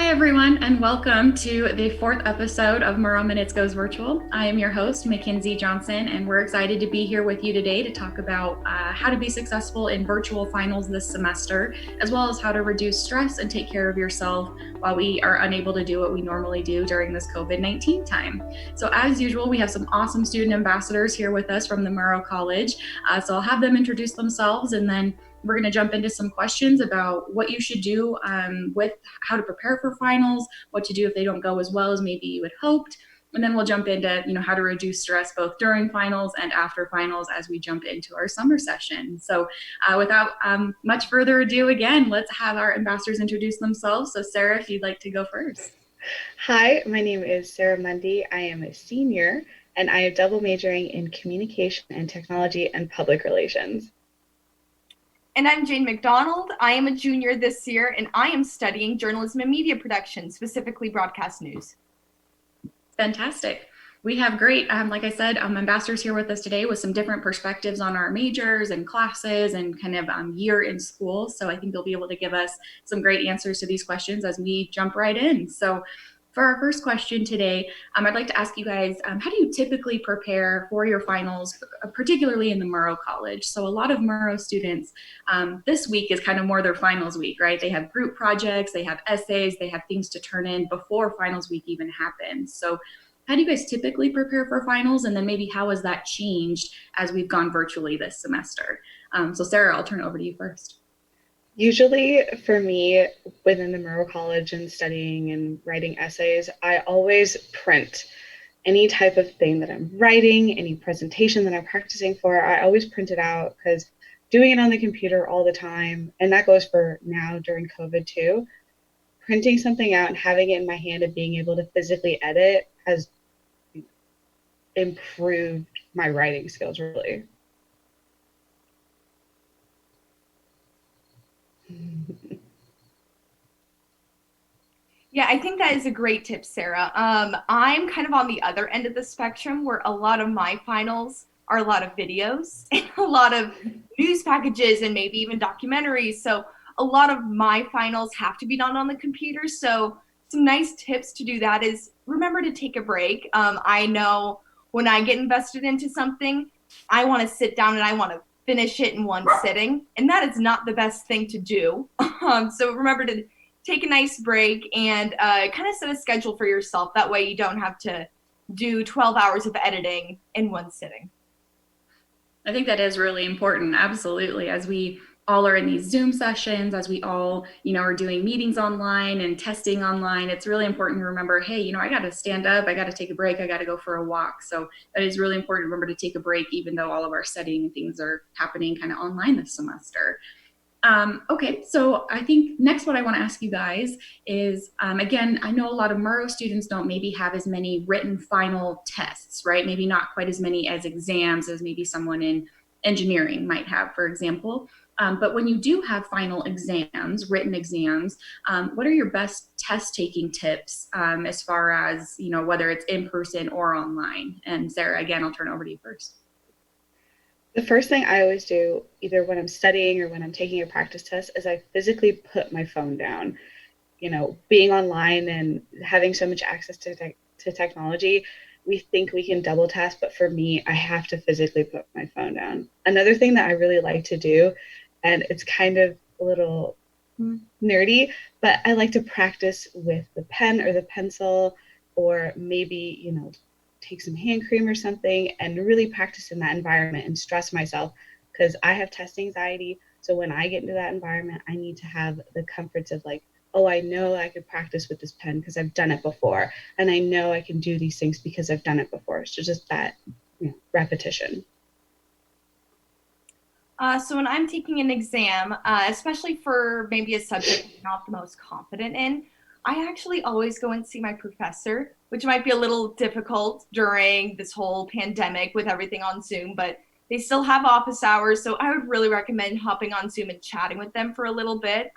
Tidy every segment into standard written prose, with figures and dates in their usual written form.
Hi, everyone, and welcome to the fourth episode of Murrow Minutes Goes Virtual. I am your host, Mackenzie Johnson, and we're excited to be here with you today to talk about how to be successful in virtual finals this semester, as well as how to reduce stress and take care of yourself while we are unable to do what we normally do during this COVID-19 time. So as usual, we have some awesome student ambassadors here with us from the Murrow College. So I'll have them introduce themselves, and then we're going to jump into some questions about what you should do with how to prepare for finals, what to do if they don't go as well as maybe you had hoped. And then we'll jump into, how to reduce stress both during finals and after finals as we jump into our summer session. So without much further ado, again, let's have our ambassadors introduce themselves. So Sarah, if you'd like to go first. Hi, my name is Sarah Mundy. I am a senior and I am double majoring in communication and technology and public relations. And I'm Jane McDonald. I am a junior this year, and I am studying journalism and media production, specifically broadcast news. Fantastic. We have great, like I said, ambassadors here with us today with some different perspectives on our majors and classes and kind of year in school. So I think they'll be able to give us some great answers to these questions as we jump right in. So for our first question today, I'd like to ask you guys, how do you typically prepare for your finals, particularly in the Murrow College? So a lot of Murrow students, this week is kind of more their finals week, right? They have group projects, they have essays, they have things to turn in before finals week even happens. So how do you guys typically prepare for finals? And then maybe how has that changed as we've gone virtually this semester? So Sarah, I'll turn it over to you first. Usually for me, within the Murrow College and studying and writing essays, I always print any type of thing that I'm writing, any presentation that I'm practicing for, I always print it out because doing it on the computer all the time, and that goes for now during COVID too, printing something out and having it in my hand and being able to physically edit has improved my writing skills really. Yeah, I think that is a great tip, Sarah. I'm kind of on the other end of the spectrum where a lot of my finals are a lot of videos and a lot of news packages and maybe even documentaries. So a lot of my finals have to be done on the computer. So some nice tips to do that is remember to take a break. I know when I get invested into something, I want to sit down and I want to finish it in one sitting, and that is not the best thing to do. So remember to take a nice break and kind of set a schedule for yourself. That way you don't have to do 12 hours of editing in one sitting. I think that is really important. Absolutely. As we all are in these Zoom sessions, as we all, are doing meetings online and testing online, it's really important to remember, hey, I got to stand up, I got to take a break, I got to go for a walk. So that is really important to remember to take a break, even though all of our studying and things are happening kind of online this semester. Okay, so I think next what I want to ask you guys is, again, I know a lot of Murrow students don't maybe have as many written final tests, right? Maybe not quite as many as exams as maybe someone in engineering might have, for example. But when you do have final exams, written exams, what are your best test taking tips as far as, whether it's in person or online? And Sarah, again, I'll turn it over to you first. The first thing I always do, either when I'm studying or when I'm taking a practice test, is I physically put my phone down. Being online and having so much access to technology, we think we can double task, but for me, I have to physically put my phone down. Another thing that I really like to do, and it's kind of a little nerdy, but I like to practice with the pen or the pencil, or maybe, take some hand cream or something and really practice in that environment and stress myself because I have test anxiety. So when I get into that environment, I need to have the comforts of like, oh, I know I could practice with this pen because I've done it before. And I know I can do these things because I've done it before. So just that repetition. So when I'm taking an exam, especially for maybe a subject I'm not the most confident in, I actually always go and see my professor, which might be a little difficult during this whole pandemic with everything on Zoom, but they still have office hours. So I would really recommend hopping on Zoom and chatting with them for a little bit.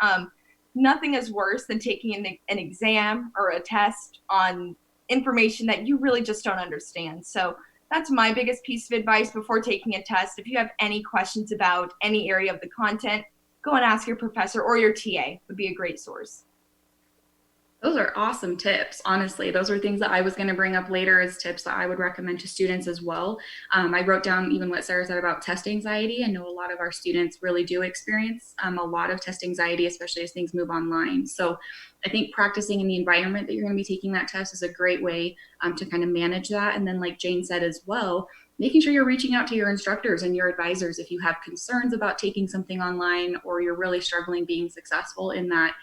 Nothing is worse than taking an exam or a test on information that you really just don't understand. So that's my biggest piece of advice before taking a test. If you have any questions about any area of the content, go and ask your professor or your TA would be a great source. Those are awesome tips. Honestly, those are things that I was going to bring up later as tips that I would recommend to students as well. I wrote down even what Sarah said about test anxiety. I know a lot of our students really do experience a lot of test anxiety, especially as things move online. So I think practicing in the environment that you're going to be taking that test is a great way to kind of manage that. And then, like Jane said as well, making sure you're reaching out to your instructors and your advisors if you have concerns about taking something online or you're really struggling being successful in that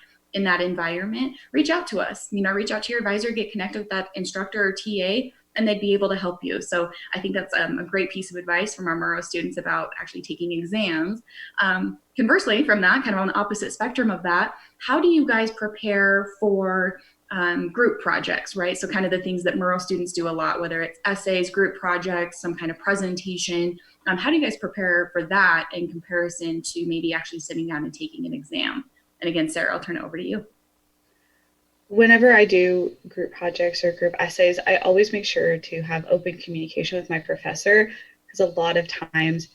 environment. Reach out to us, reach out to your advisor, get connected with that instructor or TA, and they'd be able to help you. So I think that's a great piece of advice from our Murrow students about actually taking exams. Conversely, from that, kind of on the opposite spectrum of that, how do you guys prepare for group projects, right? So kind of the things that Murrow students do a lot, whether it's essays, group projects, some kind of presentation. How do you guys prepare for that in comparison to maybe actually sitting down and taking an exam? And again, Sarah, I'll turn it over to you. Whenever I do group projects or group essays, I always make sure to have open communication with my professor, because a lot of times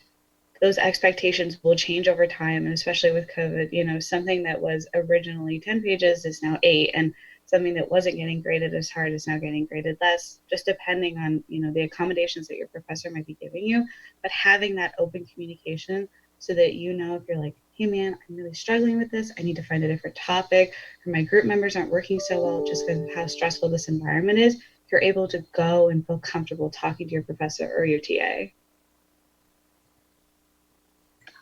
those expectations will change over time, and especially with COVID, something that was originally 10 pages is now 8, and something that wasn't getting graded as hard is now getting graded less, just depending on, the accommodations that your professor might be giving you. But having that open communication so that if you're like, hey man, I'm really struggling with this, I need to find a different topic, or my group members aren't working so well just because of how stressful this environment is, you're able to go and feel comfortable talking to your professor or your TA.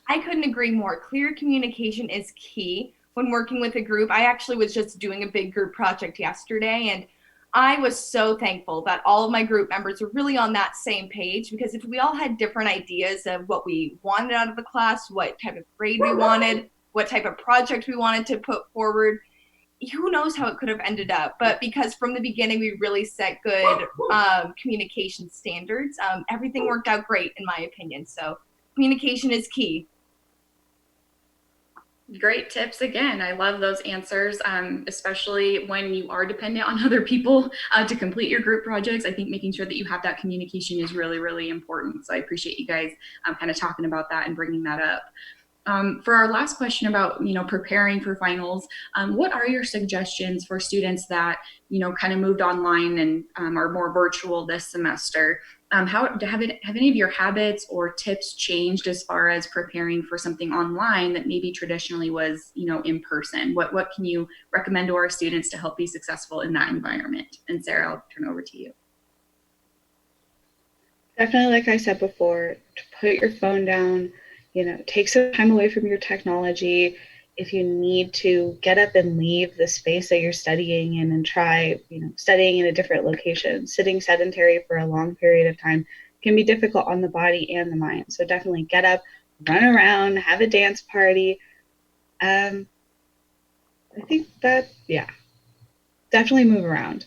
I couldn't agree more. Clear communication is key when working with a group. I actually was just doing a big group project yesterday, and I was so thankful that all of my group members were really on that same page, because if we all had different ideas of what we wanted out of the class, what type of grade we wanted, what type of project we wanted to put forward, who knows how it could have ended up. But because from the beginning we really set good communication standards, everything worked out great in my opinion. So communication is key. Great tips again. I love those answers, especially when you are dependent on other people to complete your group projects. I think making sure that you have that communication is really, really important. So I appreciate you guys kind of talking about that and bringing that up. For our last question about, preparing for finals, what are your suggestions for students that, kind of moved online and are more virtual this semester? Have any of your habits or tips changed as far as preparing for something online that maybe traditionally was, in person? What can you recommend to our students to help be successful in that environment? And Sarah, I'll turn over to you. Definitely, like I said before, to put your phone down, take some time away from your technology. If you need to, get up and leave the space that you're studying in and try, studying in a different location. Sitting sedentary for a long period of time can be difficult on the body and the mind. So definitely get up, run around, have a dance party. I think that, definitely move around.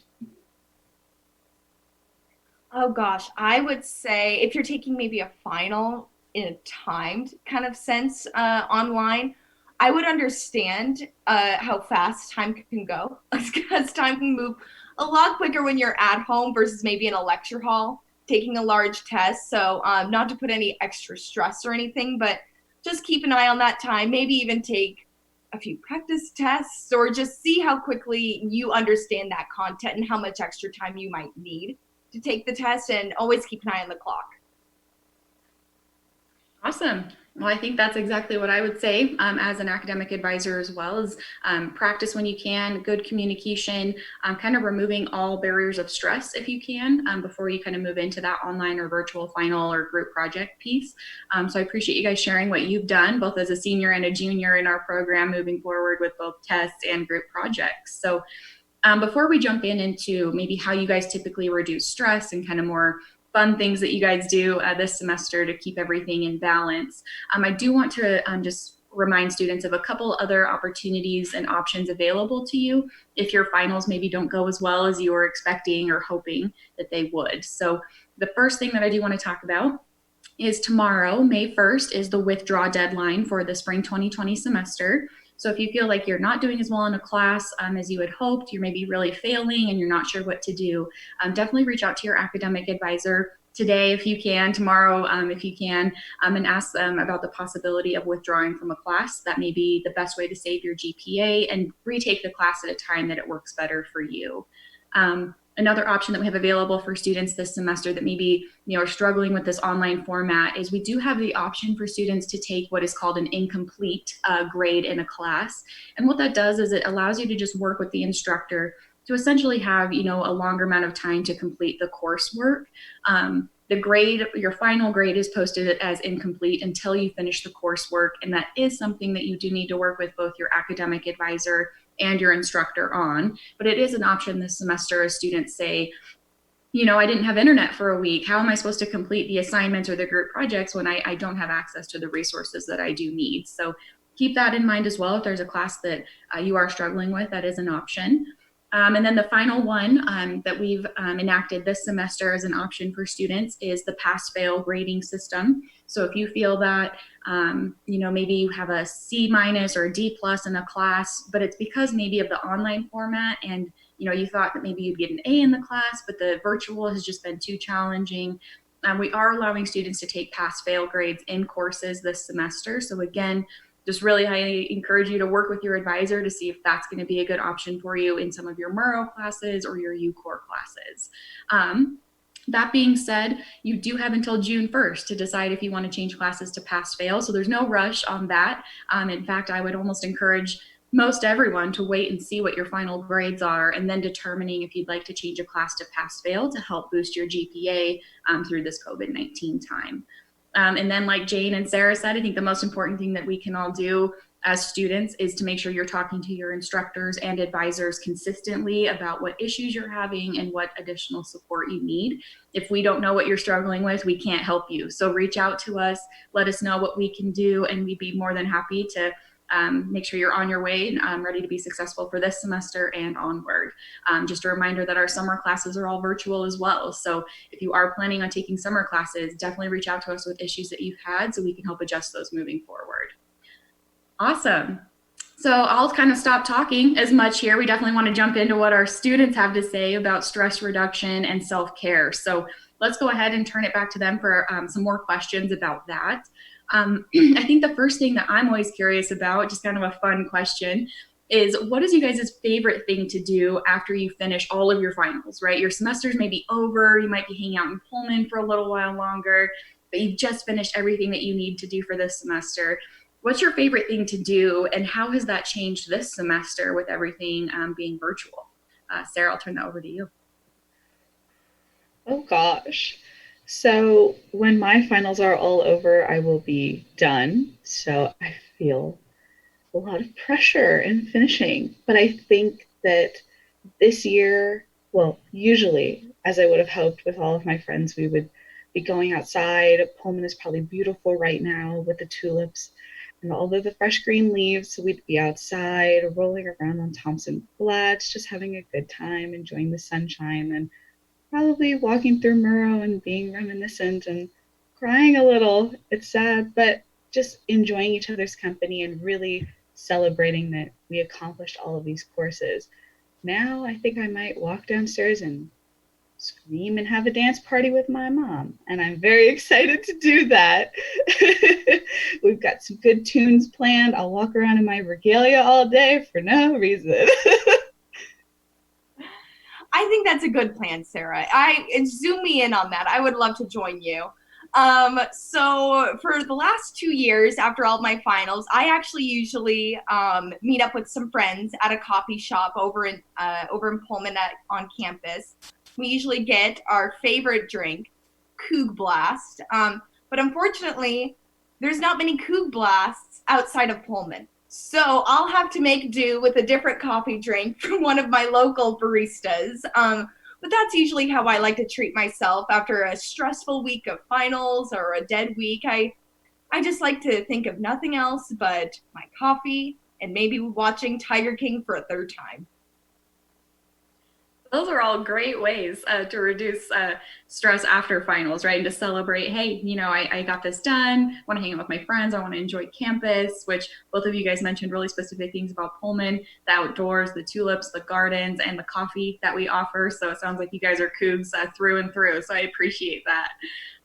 Oh gosh, I would say if you're taking maybe a final in a timed kind of sense online, I would understand how fast time can go, because time can move a lot quicker when you're at home versus maybe in a lecture hall taking a large test. So not to put any extra stress or anything, but just keep an eye on that time. Maybe even take a few practice tests, or just see how quickly you understand that content and how much extra time you might need to take the test, and always keep an eye on the clock. Awesome. Well, I think that's exactly what I would say as an academic advisor as well, is practice when you can, good communication, kind of removing all barriers of stress if you can before you kind of move into that online or virtual final or group project piece. So I appreciate you guys sharing what you've done, both as a senior and a junior in our program, moving forward with both tests and group projects. So before we jump into maybe how you guys typically reduce stress and kind of more fun things that you guys do this semester to keep everything in balance, I do want to just remind students of a couple other opportunities and options available to you if your finals maybe don't go as well as you were expecting or hoping that they would. So the first thing that I do want to talk about is tomorrow, May 1st, is the withdraw deadline for the spring 2020 semester. So if you feel like you're not doing as well in a class as you had hoped, you're maybe really failing and you're not sure what to do, definitely reach out to your academic advisor today if you can, tomorrow if you can, and ask them about the possibility of withdrawing from a class. That may be the best way to save your GPA and retake the class at a time that it works better for you. Another option that we have available for students this semester that maybe are struggling with this online format is we do have the option for students to take what is called an incomplete grade in a class. And what that does is it allows you to just work with the instructor to essentially have a longer amount of time to complete the coursework. The grade, your final grade, is posted as incomplete until you finish the coursework, and that is something that you do need to work with both your academic advisor and your instructor on. But it is an option this semester as students say, I didn't have internet for a week. How am I supposed to complete the assignments or the group projects when I don't have access to the resources that I do need? So keep that in mind as well. If there's a class that you are struggling with, that is an option. And then the final one that we've enacted this semester as an option for students is the pass-fail grading system. So if you feel that, maybe you have a C- or a D+ in a class, but it's because maybe of the online format and, you thought that maybe you'd get an A in the class, but the virtual has just been too challenging. We are allowing students to take pass-fail grades in courses this semester. So again, just really highly encourage you to work with your advisor to see if that's going to be a good option for you in some of your Murrow classes or your UCore classes. That being said, you do have until June 1st to decide if you want to change classes to pass-fail, so there's no rush on that. In fact, I would almost encourage most everyone to wait and see what your final grades are and then determining if you'd like to change a class to pass-fail to help boost your GPA through this COVID-19 time. And then like Jane and Sarah said, I think the most important thing that we can all do as students is to make sure you're talking to your instructors and advisors consistently about what issues you're having and what additional support you need. If we don't know what you're struggling with, we can't help you. So reach out to us, let us know what we can do, and we'd be more than happy to make sure you're on your way and ready to be successful for this semester and onward. Just a reminder that our summer classes are all virtual as well. So if you are planning on taking summer classes, definitely reach out to us with issues that you've had so we can help adjust those moving forward. Awesome. So I'll kind of stop talking as much here. We definitely want to jump into what our students have to say about stress reduction and self-care. So let's go ahead and turn it back to them for some more questions about that. I think the first thing that I'm always curious about, just kind of a fun question, is what is you guys' favorite thing to do after you finish all of your finals, right? Your semesters may be over, you might be hanging out in Pullman for a little while longer, but you've just finished everything that you need to do for this semester. What's your favorite thing to do, and how has that changed this semester with everything being virtual? Sarah, I'll turn that over to you. Oh gosh. So when my finals are all over, I will be done. So I feel a lot of pressure in finishing. But I think that this year, well, usually, as I would have hoped with all of my friends, we would be going outside. Pullman is probably beautiful right now with the tulips and all of the fresh green leaves. So we'd be outside, rolling around on Thompson Flats, just having a good time, enjoying the sunshine, and probably walking through Murrow and being reminiscent and crying a little. It's sad, but just enjoying each other's company and really celebrating that we accomplished all of these courses. Now I think I might walk downstairs and scream and have a dance party with my mom, and I'm very excited to do that. We've got some good tunes planned. I'll walk around in my regalia all day for no reason. I think that's a good plan, Sarah. Zoom me in on that. I would love to join you. So for the last 2 years after all my finals, I actually usually meet up with some friends at a coffee shop over in Pullman on campus. We usually get our favorite drink, Coug Blast. But unfortunately, there's not many Coug Blasts outside of Pullman. So I'll have to make do with a different coffee drink from one of my local baristas. But that's usually how I like to treat myself after a stressful week of finals or a dead week. I just like to think of nothing else but my coffee and maybe watching Tiger King for a third time. Those are all great ways to reduce stress after finals, right? And to celebrate, hey, I got this done, want to hang out with my friends, I want to enjoy campus, which both of you guys mentioned really specific things about Pullman, the outdoors, the tulips, the gardens, and the coffee that we offer. So it sounds like you guys are Cougs through and through. So I appreciate that.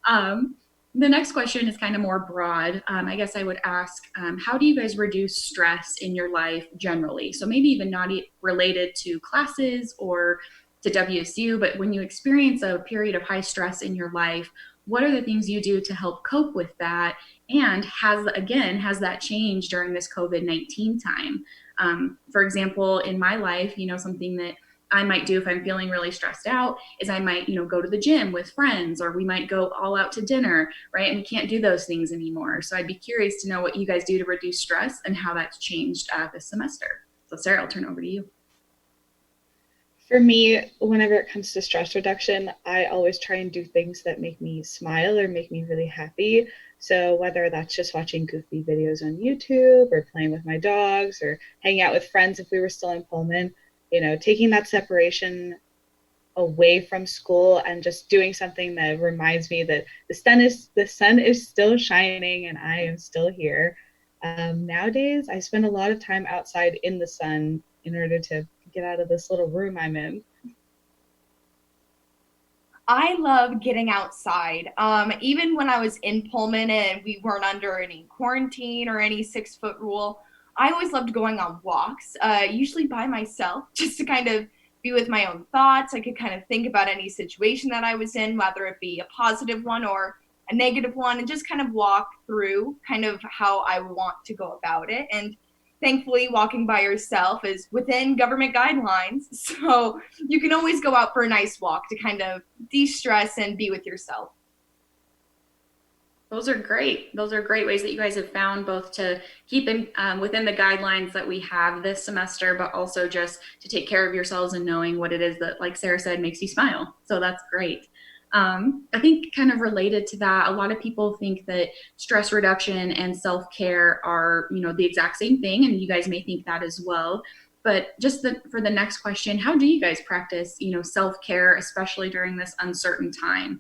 Um, the next question is kind of more broad. I guess I would ask, how do you guys reduce stress in your life generally? So maybe even not related to classes or to WSU, but when you experience a period of high stress in your life, what are the things you do to help cope with that? And has that changed during this COVID-19 time? For example, in my life, something that I might do if I'm feeling really stressed out is I might, go to the gym with friends, or we might go all out to dinner, right? And we can't do those things anymore. So I'd be curious to know what you guys do to reduce stress and how that's changed this semester. So Sarah, I'll turn it over to you. For me, whenever it comes to stress reduction, I always try and do things that make me smile or make me really happy. So whether that's just watching goofy videos on YouTube or playing with my dogs or hanging out with friends if we were still in Pullman, taking that separation away from school and just doing something that reminds me that the sun is still shining and I am still here. Nowadays, I spend a lot of time outside in the sun in order to get out of this little room I'm in. I love getting outside. Even when I was in Pullman and we weren't under any quarantine or any 6 foot rule, I always loved going on walks, usually by myself, just to kind of be with my own thoughts. I could kind of think about any situation that I was in, whether it be a positive one or a negative one, and just kind of walk through kind of how I want to go about it. And thankfully, walking by yourself is within government guidelines. So you can always go out for a nice walk to kind of de-stress and be with yourself. Those are great. Those are great ways that you guys have found both to keep in within the guidelines that we have this semester, but also just to take care of yourselves and knowing what it is that, like Sarah said, makes you smile. So that's great. I think kind of related to that, a lot of people think that stress reduction and self-care are, the exact same thing, and you guys may think that as well. But just for the next question, how do you guys practice, self-care, especially during this uncertain time?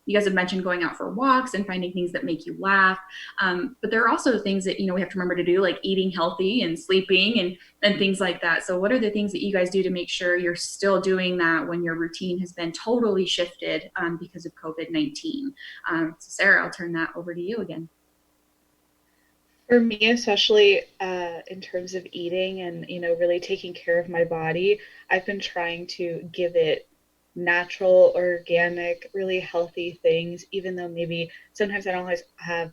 You guys have mentioned going out for walks and finding things that make you laugh. But there are also things that, we have to remember to do, like eating healthy and sleeping and things like that. So what are the things that you guys do to make sure you're still doing that when your routine has been totally shifted because of COVID-19? So Sarah, I'll turn that over to you again. For me, especially in terms of eating and really taking care of my body, I've been trying to give it natural, organic, really healthy things, even though maybe sometimes I don't always have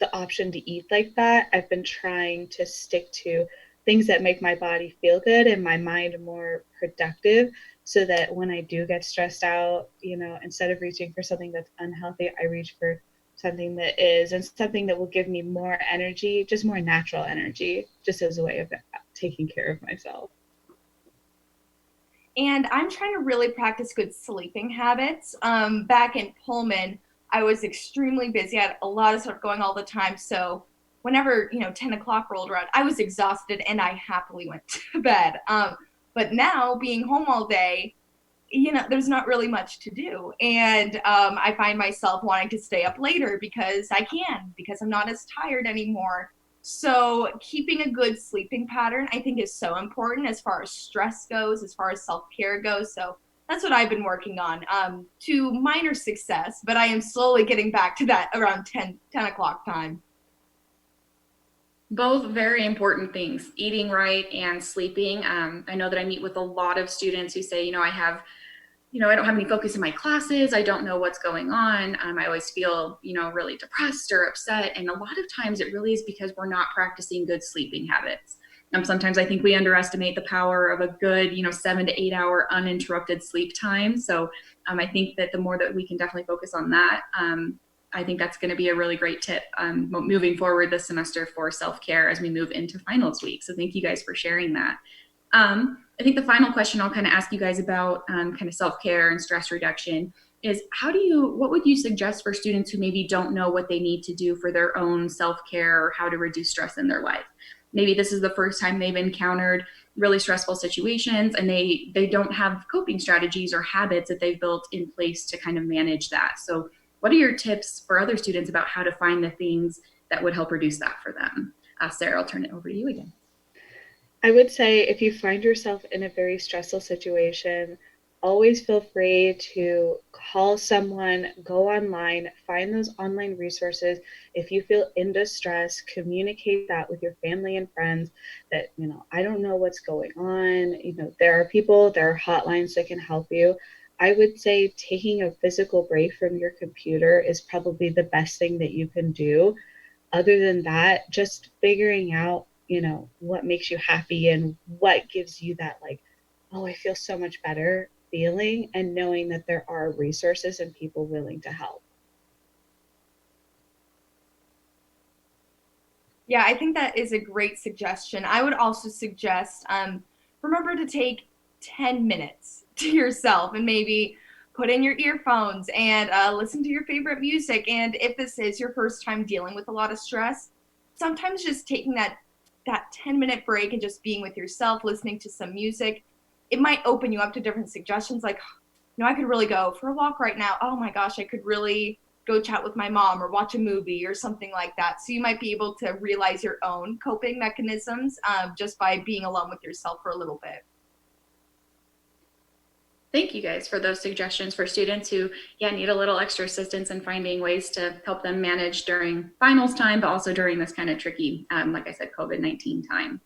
the option to eat like that. I've been trying to stick to things that make my body feel good and my mind more productive, so that when I do get stressed out, instead of reaching for something that's unhealthy, I reach for something that is, and something that will give me more energy, just more natural energy, just as a way of taking care of myself. And I'm trying to really practice good sleeping habits. Back in Pullman, I was extremely busy. I had a lot of stuff going all the time. So whenever, 10 o'clock rolled around, I was exhausted and I happily went to bed. But now being home all day, there's not really much to do. And I find myself wanting to stay up later because I can, because I'm not as tired anymore. So keeping a good sleeping pattern, I think, is so important as far as stress goes, as far as self-care goes. So that's what I've been working on, to minor success, but I am slowly getting back to that around 10 o'clock time. Both very important things, eating right and sleeping. I know that I meet with a lot of students who say, I don't have any focus in my classes. I don't know what's going on. I always feel, really depressed or upset. And a lot of times it really is because we're not practicing good sleeping habits. Sometimes I think we underestimate the power of a good, 7 to 8 hour uninterrupted sleep time. So I think that the more that we can definitely focus on that, I think that's going to be a really great tip moving forward this semester for self-care as we move into finals week. So thank you guys for sharing that. I think the final question I'll kind of ask you guys about kind of self-care and stress reduction is what would you suggest for students who maybe don't know what they need to do for their own self-care or how to reduce stress in their life? Maybe this is the first time they've encountered really stressful situations, and they don't have coping strategies or habits that they've built in place to kind of manage that. So what are your tips for other students about how to find the things that would help reduce that for them? Sarah, I'll turn it over to you again. I would say if you find yourself in a very stressful situation, always feel free to call someone, go online, find those online resources. If you feel in distress, communicate that with your family and friends that, I don't know what's going on. There are people, there are hotlines that can help you. I would say taking a physical break from your computer is probably the best thing that you can do. Other than that, just figuring out, what makes you happy and what gives you that, like, oh, I feel so much better feeling, and knowing that there are resources and people willing to help. Yeah, I think that is a great suggestion. I would also suggest remember to take 10 minutes to yourself and maybe put in your earphones and listen to your favorite music. And if this is your first time dealing with a lot of stress, sometimes just taking that 10-minute break and just being with yourself, listening to some music, it might open you up to different suggestions like, I could really go for a walk right now. Oh my gosh, I could really go chat with my mom or watch a movie or something like that. So you might be able to realize your own coping mechanisms just by being alone with yourself for a little bit. Thank you guys for those suggestions for students who need a little extra assistance in finding ways to help them manage during finals time, but also during this kind of tricky, like I said, COVID-19 time.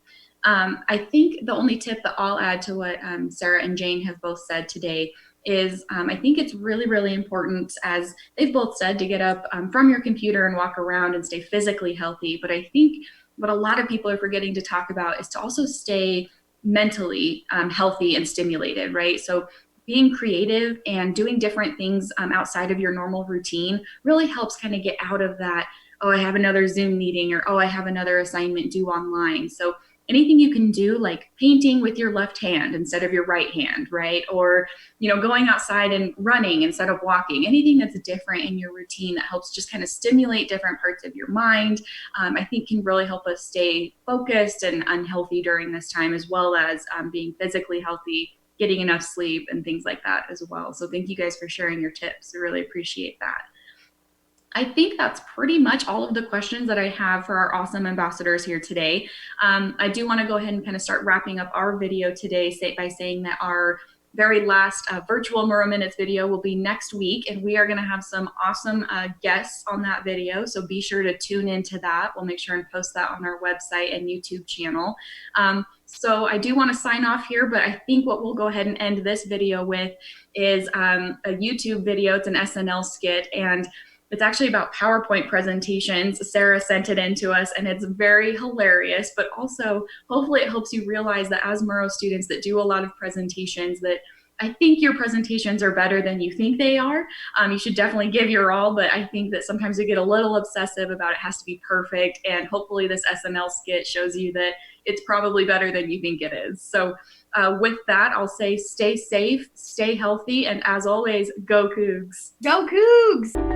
I think the only tip that I'll add to what Sarah and Jane have both said today is I think it's really, really important, as they've both said, to get up from your computer and walk around and stay physically healthy. But I think what a lot of people are forgetting to talk about is to also stay mentally healthy and stimulated, right? So being creative and doing different things outside of your normal routine really helps kind of get out of that, oh, I have another Zoom meeting, or oh, I have another assignment due online. So anything you can do, like painting with your left hand instead of your right hand, right? Or, going outside and running instead of walking, anything that's different in your routine that helps just kind of stimulate different parts of your mind, I think can really help us stay focused and unhealthy during this time, as well as being physically healthy, getting enough sleep, and things like that as well. So thank you guys for sharing your tips. I really appreciate that. I think that's pretty much all of the questions that I have for our awesome ambassadors here today. I do want to go ahead and kind of start wrapping up our video today by saying that our very last virtual Murrow Minutes video will be next week, and we are going to have some awesome guests on that video, so be sure to tune into that. We'll make sure and post that on our website and YouTube channel. So I do want to sign off here, but I think what we'll go ahead and end this video with is a YouTube video. It's an SNL skit, and it's actually about PowerPoint presentations. Sarah sent it in to us, and it's very hilarious, but also hopefully it helps you realize that as Murrow students that do a lot of presentations, that I think your presentations are better than you think they are. You should definitely give your all, but I think that sometimes we get a little obsessive about it has to be perfect, and hopefully this SNL skit shows you that it's probably better than you think it is. So with that, I'll say stay safe, stay healthy, and as always, go Cougs. Go Cougs!